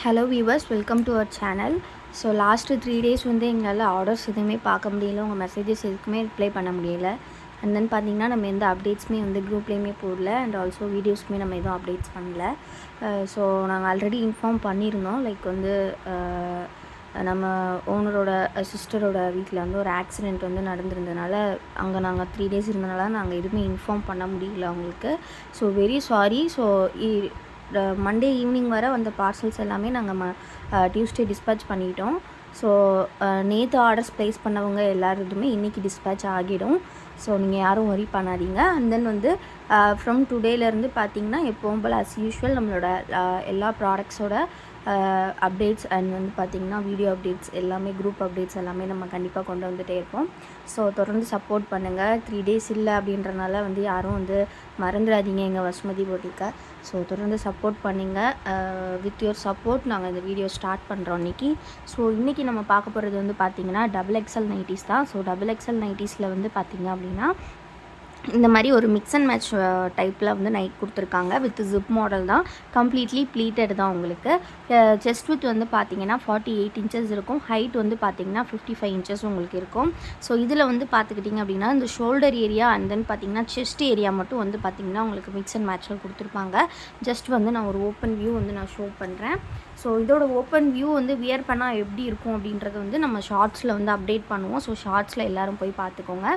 Hello viewers, welcome to our channel. So last 3 days வந்து எங்களால் orders எதுவுமே பார்க்க முடியல, உங்கள் மெசேஜஸ் எதுக்குமே ரிப்ளை பண்ண முடியல. அண்ட் தென் பார்த்திங்கன்னா நம்ம எந்த அப்டேட்ஸுமே வந்து குரூப்லேயுமே போடல, அண்ட் ஆல்சோ வீடியோஸ்க்குமே நம்ம எதுவும் அப்டேட்ஸ் பண்ணல. ஸோ நாங்கள் ஆல்ரெடி இன்ஃபார்ம் பண்ணியிருந்தோம். லைக் வந்து நம்ம ஓனரோட சிஸ்டரோட வீட்டில் வந்து ஒரு ஆக்சிடெண்ட் வந்து நடந்திருந்ததுனால அங்கே நாங்கள் 3 டேஸ் இருந்தனால நாங்கள் எதுவுமே இன்ஃபார்ம் பண்ண முடியல அவங்களுக்கு. So very sorry. So Monday evening வர வந்த பார்சல்ஸ் எல்லாமே நாங்கள் டியூஸ்டே டிஸ்பேச் பண்ணிட்டோம். ஸோ நேற்று ஆர்டர்ஸ் ப்ளேஸ் பண்ணவங்க எல்லாருமே இன்றைக்கி டிஸ்பேச் ஆகிடும். ஸோ நீங்கள் யாரும் ஒரி பண்ணாதீங்க. அண்ட் தென் வந்து ஃப்ரம் டுடேலேருந்து பார்த்திங்கன்னா எப்போவும் போல் அஸ் யூஷுவல் நம்மளோட எல்லா ப்ராடக்ட்ஸோட அப்டேட்ஸ் அண்ட் வந்து பார்த்திங்கன்னா வீடியோ அப்டேட்ஸ் எல்லாமே, குரூப் அப்டேட்ஸ் எல்லாமே நம்ம கண்டிப்பாக கொண்டு வந்துகிட்டே இருப்போம். ஸோ தொடர்ந்து சப்போர்ட் பண்ணுங்கள். 3 டேஸ் இல்லை அப்படின்றனால வந்து யாரும் வந்து மறந்துடாதீங்க எங்கள் வசுமதி போட்டிக்க. ஸோ தொடர்ந்து சப்போர்ட் பண்ணுங்கள். வித் யுவர் சப்போர்ட் நாங்கள் இந்த வீடியோ ஸ்டார்ட் பண்ணுறோம் இன்றைக்கி. ஸோ இன்றைக்கி நம்ம பார்க்க போகிறது வந்து பார்த்திங்கன்னா XXL நைட்டிஸ் தான். ஸோ XXL நைட்டிஸில் வந்து பார்த்திங்க அப்படின்னா இந்த மாதிரி ஒரு மிக்ஸ் அண்ட் மேட்ச் டைப்பில் வந்து நைட் கொடுத்துருக்காங்க. வித் ஜிப் மாடல் தான், கம்ப்ளீட்லி ப்ளீட்டட் தான். உங்களுக்கு செஸ்ட் வித் வந்து பார்த்திங்கன்னா 48 இன்ச்சஸ் இருக்கும். ஹைட் வந்து பார்த்திங்கன்னா 55 இன்ச்சஸ் உங்களுக்கு இருக்கும். ஸோ இதில் வந்து பார்த்துக்கிட்டிங்க அப்படின்னா இந்த ஷோல்டர் ஏரியா அண்ட் தென் பார்த்திங்கன்னா செஸ்ட் ஏரியா மட்டும் வந்து பார்த்திங்கன்னா உங்களுக்கு மிக்ஸ் அண்ட் மேட்சில் கொடுத்துருப்பாங்க. ஜஸ்ட் வந்து நான் ஒரு ஓப்பன் வியூ வந்து நான் ஷோ பண்ணுறேன். ஸோ இதோட ஓப்பன் வியூ வந்து வியர் பண்ணால் எப்படி இருக்கும் அப்படின்றது வந்து நம்ம ஷார்ட்ஸில் வந்து அப்டேட் பண்ணுவோம். ஸோ ஷார்ட்ஸில் எல்லோரும் போய் பார்த்துக்கோங்க.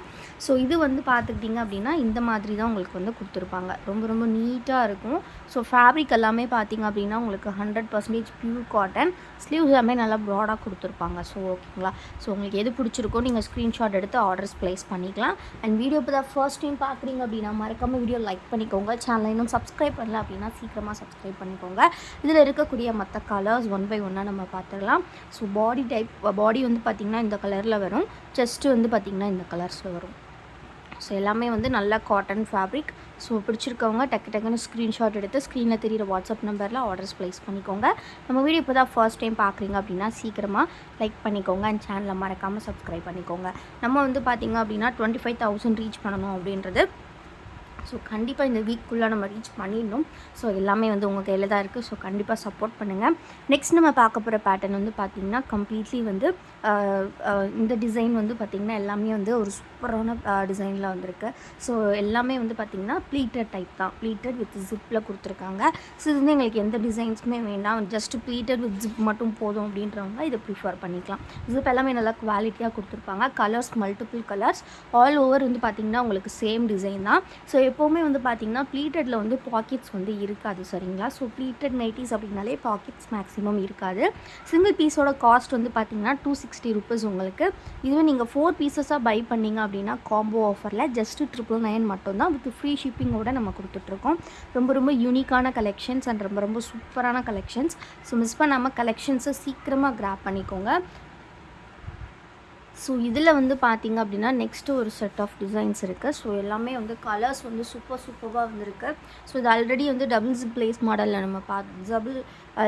ஸோ இது வந்து பார்த்துக்கிட்டிங்க அப்படின்னா இந்த மாதிரி தான் உங்களுக்கு வந்து கொடுத்துருப்பாங்க. ரொம்ப ரொம்ப நீட்டாக இருக்கும். ஸோ ஃபேப்ரிக் எல்லாமே பார்த்திங்க அப்படின்னா உங்களுக்கு 100% பியூர் காட்டன். ஸ்லீவ்ஸ் எல்லாமே நல்லா ப்ராடாக கொடுத்துருப்பாங்க. ஸோ ஓகேங்களா. ஸோ உங்களுக்கு எது பிடிச்சிருக்கோ நீங்கள் ஸ்க்ரீன்ஷாட் எடுத்து ஆர்டர்ஸ் ப்ளேஸ் பண்ணிக்கலாம். அண்ட் வீடியோ இப்போ தான் ஃபர்ஸ்ட் டைம் பார்க்குறீங்க அப்படின்னா மறக்காமல் வீடியோ லைக் பண்ணிக்கோங்க. சேனலை இன்னும் சப்ஸ்கிரைப் பண்ணல அப்படின்னா சீக்கிரமாக சப்ஸ்கிரைப் பண்ணிக்கோங்க. இதில் இருக்கக்கூடிய மற்ற கலர்ஸ் ஒன் பை ஒன்னாக நம்ம பார்த்துக்கலாம். ஸோ பாடி வந்து பார்த்திங்கன்னா இந்த கலரில் வரும். செஸ்ட்டு வந்து பார்த்திங்கன்னா இந்த கலர்ஸில் வரும். ஸோ எல்லாமே வந்து நல்லா காட்டன் ஃபேப்ரிக். ஸோ பிடிச்சிருக்கவங்க டக்குன்னு ஸ்க்ரீன்ஷாட் எடுத்து ஸ்க்ரீனில் தெரியிற வாட்ஸ்அப் நம்பரில் ஆர்டர்ஸ் ப்ளேஸ் பண்ணிக்கோங்க. நம்ம வீடியோ இப்போ தான் ஃபர்ஸ்ட் டைம் பார்க்குறீங்க அப்படின்னா சீக்கிரமாக லைக் பண்ணிக்கோங்க. அண்ட் சேனலை மறக்காமல் சப்ஸ்கிரைப் பண்ணிக்கோங்க. நம்ம வந்து பார்த்திங்க அப்படின்னா 25,000 ரீச் பண்ணணும் அப்படின்றது. ஸோ கண்டிப்பாக இந்த வீக்குள்ளே நம்ம ரீச் பண்ணிடணும். ஸோ எல்லாமே வந்து உங்கள் கையில் தான் இருக்குது. ஸோ கண்டிப்பாக சப்போர்ட் பண்ணுங்கள். நெக்ஸ்ட் நம்ம பார்க்க போகிற பேட்டர்ன் வந்து பார்த்திங்கன்னா கம்ப்ளீட்லி வந்து இந்த டிசைன் வந்து பார்த்திங்கன்னா எல்லாமே வந்து ஒரு சூப்பரான டிசைனில் வந்திருக்கு. ஸோ எல்லாமே வந்து பார்த்திங்கன்னா ப்ளீட்டட் டைப் தான். ப்ளீட்டட் வித் ஜிப்பில் கொடுத்துருக்காங்க. ஸோ இது வந்து எங்களுக்கு எந்த டிசைன்ஸுமே வேண்டாம், ஜஸ்ட் ப்ளீட்டட் வித் ஜிப் மட்டும் போதும் அப்படின்றவங்க இதை ப்ரிஃபர் பண்ணிக்கலாம். ஜிப் எல்லாமே நல்லா குவாலிட்டியாக கொடுத்துருப்பாங்க. Colours multiple colours all over வந்து பார்த்திங்கன்னா உங்களுக்கு சேம் டிசைன் தான். ஸோ எப்போவுமே வந்து பார்த்திங்கன்னா ப்ளீட்டடில் வந்து பாக்கெட்ஸ் வந்து இருக்காது, சரிங்களா. ஸோ ப்ளீட்டட் நைட்டிஸ் அப்படின்னாலே பாக்கெட்ஸ் மேக்ஸிமம் இருக்காது. சிங்கிள் பீஸோட காஸ்ட் வந்து பார்த்திங்கன்னா 260 rupees உங்களுக்கு. இதுவே நீங்கள் 4 பீசஸாக பை பண்ணிங்க அப்படின்னா காம்போ ஆஃபரில் ஜஸ்ட்டு 999 மட்டும்தான் வித் ஃப்ரீ ஷிப்பிங்கோடு நம்ம கொடுத்துட்ருக்கோம். ரொம்ப ரொம்ப யூனிக்கான கலெக்ஷன்ஸ் அண்ட் ரொம்ப ரொம்ப சூப்பரான கலெக்ஷன்ஸ். ஸோ மிஸ் பண்ணாமல் கலெக்ஷன்ஸை சீக்கிரமாக கிராப் பண்ணிக்கோங்க. ஸோ இதில் வந்து பார்த்திங்க அப்படின்னா நெக்ஸ்ட்டு ஒரு செட் ஆஃப் டிசைன்ஸ் இருக்குது. ஸோ எல்லாமே வந்து கலர்ஸ் வந்து சூப்பராக வந்துருக்கு. ஸோ இது ஆல்ரெடி வந்து டபுள் ஜிப் லேஸ் மாடலில் நம்ம டபுள்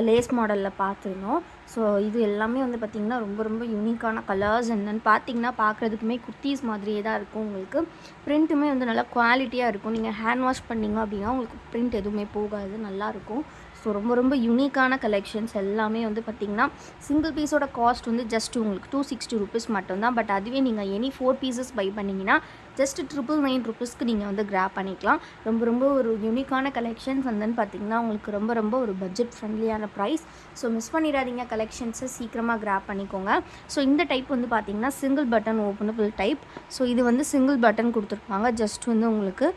லேஸ் மாடலில் பார்த்துருந்தோம். ஸோ இது எல்லாமே வந்து பார்த்திங்கன்னா ரொம்ப ரொம்ப யூனிக்கான கலர்ஸ். என்னென்னு பார்த்திங்கன்னா பார்க்குறதுக்குமே குர்த்தீஸ் மாதிரியே தான் இருக்கும். உங்களுக்கு ப்ரிண்ட்டுமே வந்து நல்லா குவாலிட்டியாக இருக்கும். நீங்கள் ஹேண்ட் வாஷ் பண்ணிங்க அப்படின்னா உங்களுக்கு ப்ரிண்ட் எதுவுமே போகாது, நல்லாயிருக்கும். ஸோ ரொம்ப ரொம்ப யூனிக்கான கலெக்ஷன்ஸ் எல்லாமே வந்து பார்த்திங்கன்னா சிங்கிள் பீஸோட காஸ்ட் வந்து ஜஸ்ட் உங்களுக்கு 260 rupees மட்டும்தான். பட் அதுவே நீங்கள் எனி 4 பீசஸ் பை பண்ணிங்கன்னா ஜஸ்ட் 999 rupeesக்கு நீங்கள் வந்து கிராப் பண்ணிக்கலாம். ரொம்ப ரொம்ப ஒரு யூனிக்கான கலெக்ஷன்ஸ். அண்ட் தென் பார்த்திங்கன்னா உங்களுக்கு ரொம்ப ரொம்ப ஒரு பட்ஜெட் ஃப்ரெண்ட்லியான ப்ரைஸ். ஸோ மிஸ் பண்ணிடாதீங்க, கலெக்ஷன்ஸை சீக்கிரமாக கிராப் பண்ணிக்கோங்க. ஸோ இந்த டைப் வந்து பார்த்திங்கன்னா single button openable type. So இது வந்து சிங்கிள் பட்டன் கொடுத்துருப்பாங்க. ஜஸ்ட் வந்து உங்களுக்கு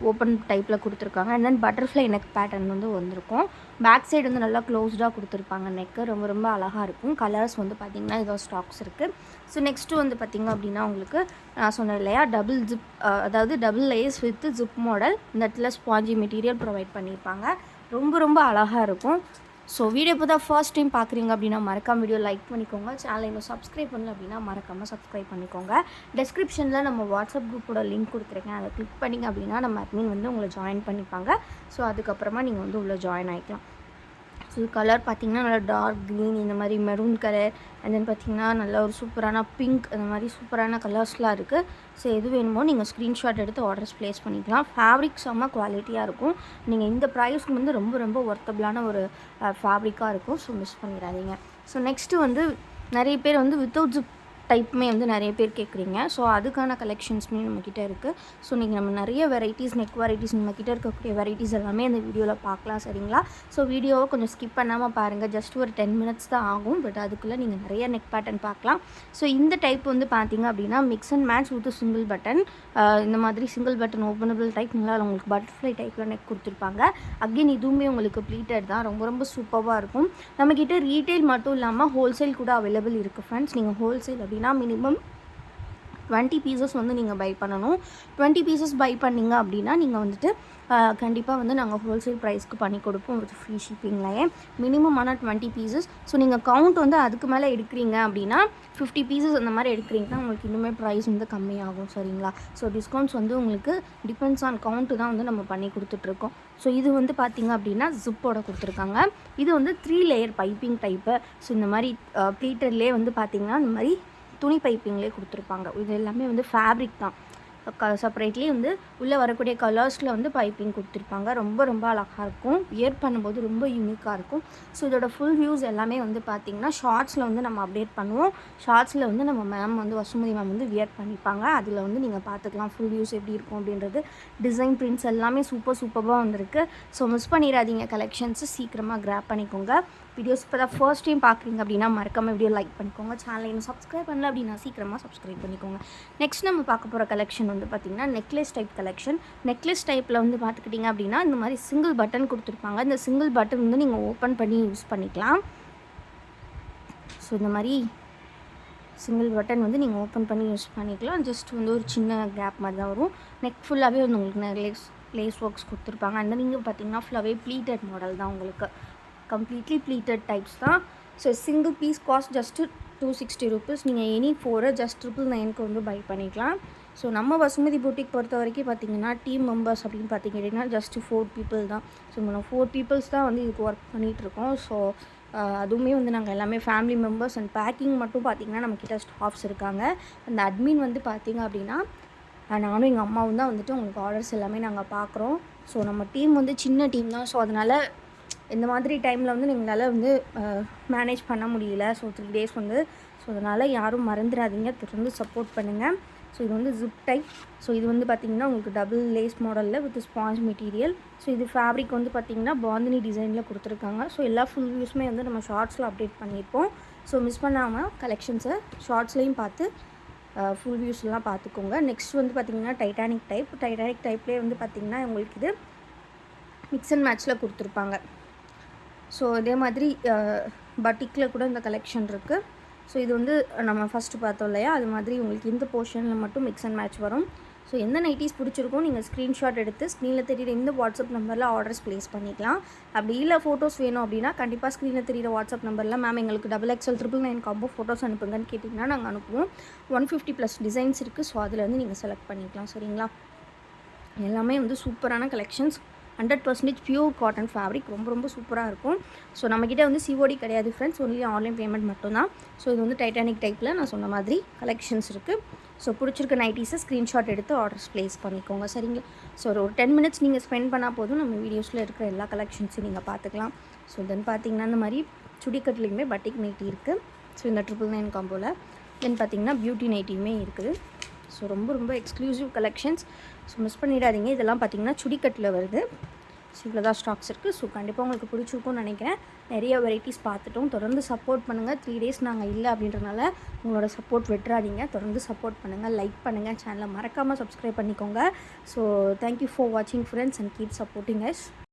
ஓப்பன் டைப்பில் கொடுத்துருக்காங்க. And then butterfly neck pattern வந்து வந்திருக்கும். பேக் சைடு வந்து நல்லா க்ளோஸ்டாக கொடுத்துருப்பாங்க. நெக்கு ரொம்ப ரொம்ப அழகாக இருக்கும். கலர்ஸ் வந்து பார்த்திங்கன்னா இதோ ஸ்டாக்ஸ் இருக்குது. ஸோ நெக்ஸ்ட்டு வந்து பார்த்திங்க அப்படின்னா உங்களுக்கு நான் சொன்னேன் இல்லையா, டபுள் ஜிப், அதாவது double lace with zip model. இந்த இடத்துல ஸ்பாஞ்சி மெட்டீரியல் ப்ரொவைட் பண்ணியிருப்பாங்க. ரொம்ப ரொம்ப அழகாக இருக்கும். ஸோ வீடியோ இப்போ தான் ஃபர்ஸ்ட் டைம் பார்க்குறீங்க அப்படின்னா மறக்காம வீடியோ லைக் பண்ணிக்கோங்க. சேனலை இன்னும் சப்ஸ்கிரைப் பண்ணல அப்படின்னா மறக்காமல் சப்ஸ்கிரைப் பண்ணிக்கோங்க. டிஸ்கிரிப்ஷனில் நம்ம வாட்ஸ்அப் குரூப்போட லிங்க் கொடுத்துருக்கேன். அதை கிளிக் பண்ணிங்க அப்படின்னா நம்ம அட்மின் வந்து உங்களை ஜாயின் பண்ணிப்பாங்க. ஸோ அதுக்கப்புறமா நீங்கள் வந்து உள்ளே ஜாயின் ஆகிக்கலாம். ஸோ கலர் பார்த்திங்கன்னா நல்லா டார்க் க்ரீன், இந்த மாதிரி மெரூன் கலர், அண்ட் தென் பார்த்திங்கன்னா நல்லா ஒரு சூப்பரான பிங்க், அந்த மாதிரி சூப்பரான கலர்ஸ்லாம் இருக்குது. ஸோ எது வேணுமோ நீங்கள் ஸ்க்ரீன்ஷாட் எடுத்து ஆர்டர்ஸ் ப்ளேஸ் பண்ணிக்கலாம். ஃபேப்ரிக் செம்ம குவாலிட்டியாக இருக்கும். நீங்கள் இந்த ப்ரைஸ்க்கு வந்து ரொம்ப ரொம்ப ஒர்த்தபிளான ஒரு ஃபேப்ரிக்காக இருக்கும். ஸோ மிஸ் பண்ணிடாதீங்க. ஸோ நெக்ஸ்ட்டு வந்து நிறைய பேர் வந்து வித்தவுட் ஜிப் டைப்புமே வந்து நிறைய பேர் கேட்குறீங்க. ஸோ அதுக்கான கலெக்ஷன்ஸுமே நம்மக்கிட்ட இருக்குது. ஸோ நீங்கள் நம்ம நிறைய வெரைட்டிஸ், நெக் வெரைட்டிஸ், நம்மக்கிட்ட இருக்கக்கூடிய வெரைட்டிஸ் எல்லாமே இந்த வீடியோவில் பார்க்கலாம். சரிங்களா? ஸோ வீடியோவை கொஞ்சம் ஸ்கிப் பண்ணாமல் பாருங்கள். ஜஸ்ட் ஒரு 10 மினிட்ஸ் தான் ஆகும். பட் அதுக்குள்ளே நீங்கள் நிறைய நெக் பேட்டர்ன் பார்க்கலாம். ஸோ இந்த டைப் வந்து பார்த்திங்க அப்படின்னா mix and match with single button. இந்த மாதிரி சிங்கிள் பட்டன் ஓப்பனபிள் டைப், நல்லா உங்களுக்கு பட்டர்ஃப்ளை டைப்பில் நெக் கொடுத்துருப்பாங்க. அகெயின் இதுவுமே உங்களுக்கு ப்ளீட்டட் தான். ரொம்ப ரொம்ப சூப்பராக இருக்கும். நம்மக்கிட்ட ரீட்டெயில் மட்டும் இல்லாமல் ஹோல்சேல் கூட அவைலபிள் இருக்குது ஃப்ரெண்ட்ஸ். நீங்கள் ஹோல்சேல் அப்படின்னா மினிமம் 20 பீசஸ் வந்து நீங்கள் பை பண்ணணும். 20 பீசஸ் பை பண்ணிங்க அப்படின்னா நீங்கள் வந்துட்டு கண்டிப்பாக வந்து நாங்கள் ஹோல்சேல் ப்ரைஸ்க்கு பண்ணி கொடுப்போம் வித் ஃப்ரீ ஷிப்பிங்லையே. மினிமம் ஆனால் 20 பீசஸ். ஸோ நீங்கள் கவுண்ட் வந்து அதுக்கு மேலே எடுக்கிறீங்க அப்படின்னா 50 பீசஸ் அந்த மாதிரி எடுக்கிறீங்கன்னா உங்களுக்கு இன்னுமே ப்ரைஸ் வந்து கம்மியாகும். சரிங்களா? ஸோ டிஸ்கவுண்ட்ஸ் வந்து உங்களுக்கு டிபெண்ட்ஸ் ஆன் கவுண்ட்டு தான் வந்து நம்ம பண்ணி கொடுத்துட்ருக்கோம். ஸோ இது வந்து பார்த்திங்க அப்படின்னா ஜிப்போட கொடுத்துருக்காங்க. இது வந்து 3 லேயர் பைப்பிங் டைப்பு. ஸோ இந்த மாதிரி ப்ளீட்டர்லேயே வந்து பார்த்திங்கன்னா இந்த மாதிரி துணி பைப்பிங்லேயே கொடுத்துருப்பாங்க. இது எல்லாமே வந்து ஃபேப்ரிக் தான். செப்பரேட்லி வந்து உள்ளே வரக்கூடிய கலர்ஸில் வந்து பைப்பிங் கொடுத்துருப்பாங்க. ரொம்ப ரொம்ப அழகாக இருக்கும். வியர் பண்ணும்போது ரொம்ப யூனிக்காக இருக்கும். ஸோ இதோட ஃபுல் வியூஸ் எல்லாமே வந்து பார்த்திங்கன்னா ஷார்ட்ஸில் வந்து நம்ம அப்டேட் பண்ணுவோம். ஷார்ட்ஸில் வந்து நம்ம மேம் வந்து வசுமதி மேம் வந்து வியர் பண்ணிப்பாங்க. அதில் வந்து நீங்கள் பார்த்துக்கலாம் ஃபுல் வியூஸ் எப்படி இருக்கும் அப்படின்றது. டிசைன் பிரிண்ட்ஸ் எல்லாமே சூப்பராக வந்திருக்கு. ஸோ மிஸ் பண்ணிடாதீங்க. கலெக்ஷன்ஸு சீக்கிரமாக கிராப் பண்ணிக்கோங்க. வீடியோஸ் இப்போ தான் ஃபர்ஸ்ட் டைம் பார்க்குறீங்க அப்படின்னா மறக்காமல் வீடியோ லைக் பண்ணிக்கோங்க. சேனலை இன்னும் சப்ஸ்கிரைப் பண்ணல அப்படின்னா சீக்கிரமாக சப்ஸ்கிரைப் பண்ணிக்கோங்க. நெக்ஸ்ட் நம்ம பார்க்க போகிற கலெக்ஷன் வந்து பார்த்திங்கன்னா நெக்லஸ் டைப் கலெக்ஷன். நெக்லஸ் டைப்பில் வந்து பார்த்துக்கிட்டிங்க அப்படின்னா இந்த மாதிரி சிங்கிள் பட்டன் கொடுத்துருப்பாங்க. இந்த சிங்கிள் பட்டன் வந்து நீங்கள் ஓப்பன் பண்ணி யூஸ் பண்ணிக்கலாம். ஸோ இந்த மாதிரி சிங்கிள் பட்டன் வந்து நீங்கள் ஓப்பன் பண்ணி யூஸ் பண்ணிக்கலாம். ஜஸ்ட் வந்து ஒரு சின்ன கேப் மாதிரி தான் வரும். நெக் ஃபுல்லாகவே வந்து உங்களுக்கு லேஸ் ஒர்க்ஸ் கொடுத்துருப்பாங்க. அந்த நீங்கள் பார்த்திங்கன்னா ஃபுல்லாகவே ப்ளீட்டட் மாடல் தான் உங்களுக்கு. கம்ப்ளீட்லி ப்ளீட்டட் டைப்ஸ் தான். So single piece cost just 260 rupees. நீங்கள் எனி 4 ஜஸ்ட் 999க்கு வந்து பை பண்ணிக்கலாம். ஸோ நம்ம வசுமதி பூட்டிக் பொறுத்த வரைக்கும் பார்த்திங்கன்னா டீம் மெம்பர்ஸ் அப்படின்னு பார்த்திங்கன்னா ஜஸ்ட்டு 4 பீப்புள் தான். ஸோ நம்ம 4 பீப்புள்ஸ் தான் வந்து இதுக்கு ஒர்க் பண்ணிகிட்ருக்கோம். ஸோ அதுவுமே வந்து நாங்கள் எல்லாமே ஃபேமிலி மெம்பர்ஸ். அண்ட் பேக்கிங் மட்டும் பார்த்திங்கன்னா நம்மக்கிட்ட ஸ்டாஃப்ஸ் இருக்காங்க. அந்த அட்மின் வந்து பார்த்திங்க அப்படின்னா நானும் எங்கள் அம்மாவும் தான் வந்துட்டு உங்களுக்கு ஆர்டர்ஸ் எல்லாமே நாங்கள் பார்க்குறோம். ஸோ நம்ம டீம் வந்து சின்ன டீம் தான். ஸோ அதனால் இந்த மாதிரி டைமில் வந்து எங்களால் வந்து மேனேஜ் பண்ண முடியல. ஸோ 3 டேஸ் வந்து. ஸோ அதனால் யாரும் மறந்துடாதீங்க, தொடர்ந்து சப்போர்ட் பண்ணுங்கள். ஸோ இது வந்து ஜிப் டைப். ஸோ இது வந்து பார்த்திங்கன்னா உங்களுக்கு டபுள் லேஸ் மாடலில் வித் ஸ்பாஞ்ச் மெட்டீரியல். ஸோ இது ஃபேப்ரிக் வந்து பார்த்திங்கன்னா பாந்தினி டிசைனில் கொடுத்துருக்காங்க. ஸோ எல்லா ஃபுல் வியூஸுமே வந்து நம்ம ஷார்ட்ஸில் அப்டேட் பண்ணியிருப்போம். ஸோ மிஸ் பண்ணாமல் கலெக்ஷன்ஸை ஷார்ட்ஸ்லேயும் பார்த்து ஃபுல் வியூஸ்லாம் பார்த்துக்கோங்க. நெக்ஸ்ட் வந்து பார்த்திங்கன்னா டைட்டானிக் டைப். டைட்டானிக் டைப்லேயே வந்து பார்த்திங்கன்னா உங்களுக்கு இது மிக்ஸ் அண்ட் மேட்ச்சில் கொடுத்துருப்பாங்க. ஸோ இதே மாதிரி பட்டிக்கில் கூட இந்த கலெக்ஷன் இருக்குது. ஸோ இது வந்து நம்ம ஃபஸ்ட்டு பார்த்தோம் இல்லையா, அது மாதிரி உங்களுக்கு இந்த போர்ஷனில் மட்டும் மிக்ஸ் அண்ட் மேட்ச் வரும். ஸோ எந்த நைட்டிஸ் பிடிச்சிருக்கும் நீங்கள் ஸ்க்ரீன்ஷாட் எடுத்து ஸ்க்ரீனில் தெரியுற இந்த வாட்ஸ்அப் நம்பரில் ஆர்டர்ஸ் ப்ளேஸ் பண்ணிக்கலாம். அப்படி இல்லை ஃபோட்டோஸ் வேணும் அப்படின்னா கண்டிப்பாக ஸ்க்ரீனில் தெரியுற வாட்ஸ்அப் நம்பரில் மேம் எங்களுக்கு XXL 999 காம்போ ஃபோட்டோஸ் அனுப்புங்கன்னு கேட்டிங்கன்னா நாங்கள் அனுப்புவோம். 150+ டிசைன்ஸ் இருக்குது. ஸோ அதில் வந்து நீங்கள் செலக்ட் பண்ணிக்கலாம். சரிங்களா? எல்லாமே வந்து சூப்பரான கலெக்ஷன்ஸ். 100% pure cotton fabric. ரொம்ப ரொம்ப சூப்பராக இருக்கும். ஸோ நம்மக்கிட்ட வந்து COD கிடையாது ஃப்ரெண்ட்ஸ், ஒன்லி ஆன்லைன் பேமெண்ட் மட்டும்தான். ஸோ இது வந்து டைட்டானிக் டைப்பில் நான் சொன்ன மாதிரி கலெக்ஷன்ஸ் இருக்குது. ஸோ பிடிச்சிருக்க நைட்டிஸை ஸ்க்ரீன்ஷாட் எடுத்து ஆர்டர்ஸ் ப்ளேஸ் பண்ணிக்கோங்க. சரிங்களா? ஸோ ஒரு 10 மினிட்ஸ் நீங்கள் ஸ்பெண்ட் பண்ணால் போதும் நம்ம வீடியோஸில் இருக்கிற எல்லா கலெக்ஷன்ஸையும் நீங்கள் பார்த்துக்கலாம். ஸோ தென் பார்த்திங்கன்னா இந்த மாதிரி சுடிக்கட்லேயுமே பட்டிக் நைட்டி இருக்குது. ஸோ இந்த 999 காம்போவில் தென் பார்த்திங்கன்னா பியூட்டி நைட்டியுமே இருக்குது. ஸோ ரொம்ப ரொம்ப எக்ஸ்க்ளூசிவ் கலெக்ஷன்ஸ். ஸோ மிஸ் பண்ணிடாதீங்க. இதெல்லாம் பார்த்திங்கன்னா சுடிக்கட்டில் வருது. ஸோ இவ்வளோ தான் ஸ்டாக்ஸ் இருக்குது. ஸோ கண்டிப்பாக உங்களுக்கு பிடிச்சிருக்கும்னு நினைக்கிறேன். நிறைய வெரைட்டிஸ் பார்த்துட்டோம். தொடர்ந்து சப்போர்ட் பண்ணுங்கள். 3 டேஸ் நாங்கள் இல்லை அப்படின்றனால உங்களோட சப்போர்ட் விட்டுறாதீங்க. தொடர்ந்து சப்போர்ட் பண்ணுங்கள், லைக் பண்ணுங்கள், சேனலை மறக்காமல் சப்ஸ்கிரைப் பண்ணிக்கோங்க. ஸோ தேங்க்யூ ஃபார் வாட்சிங் friends and keep supporting us.